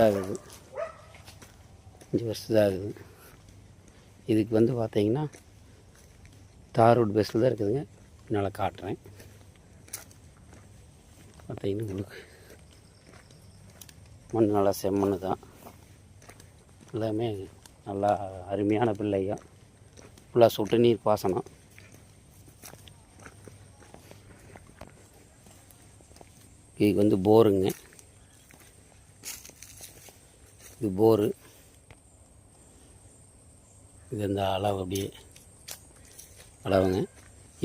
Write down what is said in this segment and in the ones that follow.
தான் ஆகுது, 5 வருஷம் தான் ஆகுது. இதுக்கு வந்து பார்த்தீங்கன்னா தார் ரோடு பேஸில் தான் இருக்குதுங்க. என்னால் காட்டுறேன் பார்த்தீங்கன்னா உங்களுக்கு. மண் நல்லா செம்மண்ணு தான், எல்லாமே நல்லா அருமையான பிள்ளைங்க. ஃபுல்லாக சொட்டு நீர் பாசனம். இதுக்கு வந்து போருங்க, இது போரு. இது இந்த அளவு அப்படியே அளவுங்க.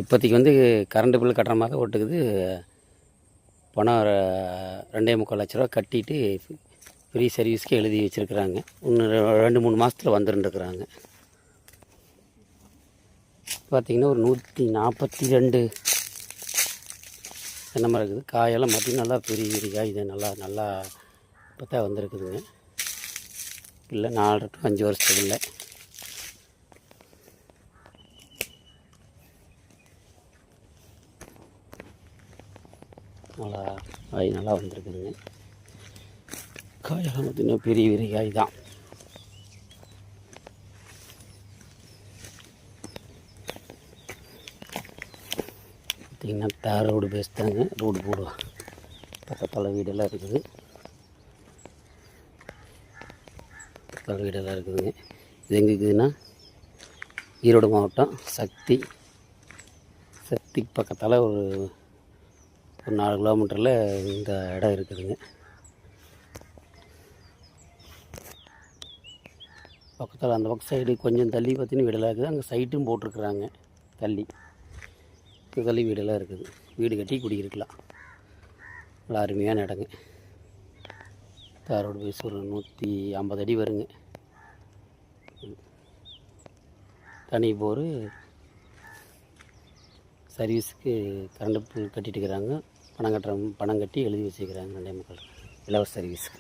இப்போதைக்கு வந்து கரண்ட் பில் கட்டுற மாதிரி ஓட்டுக்குது. பணம் 2.25 லட்ச ரூபா கட்டிட்டு ஃப்ரீ சர்வீஸ்க்கு எழுதி வச்சுருக்குறாங்க. இன்னும் 2-3 மாதத்தில் வந்துருந்துருக்குறாங்க. பார்த்திங்கன்னா ஒரு 142 தென்னை மரம் இருக்குது. காயெல்லாம் பார்த்திங்கன்னா நல்லா பெரிய பெரிய காய். இது நல்லா இப்போ தான் வந்திருக்குதுங்க. இல்லை 4 to 5 வருஷத்துக்கு இல்லை. நல்லா வந்திருக்குதுங்க. காயெல்லாம் பார்த்திங்கன்னா பெரிய பெரிய காய் தான். பார்த்திங்கன்னா தார் ரோடு பேஸ் தாங்க. ரோடு போடுவோம். பக்கத்தில் வீடெல்லாம் இருக்குது, பக்கத்தில் வீடெல்லாம் இருக்குதுங்க. இது எங்கே இருக்குதுன்னா ஈரோடு மாவட்டம் சக்தி பக்கத்தில் ஒரு 4 கிலோமீட்டரில் இந்த இடம் இருக்குதுங்க. பக்கத்தில் அந்த பக்கம் சைடு கொஞ்சம் தள்ளி பார்த்தீங்கன்னா வீடெல்லாம் இருக்குது. அங்கே சைட்டும் போட்டிருக்குறாங்க. தள்ளி வீடெல்லாம் இருக்குது. வீடு கட்டி குடியிருக்கலாம். நல்லா அருமையான இடங்க. தாரோடு பேஸ் ஒரு 150 அடி வருங்க. தனி போர் சர்வீஸுக்கு கரண்ட் பில் கட்டிட்டு இருக்கிறாங்க. பணம் கட்டி எழுதி வச்சுக்கிறாங்க. 2.25 இலவச சர்வீஸுக்கு.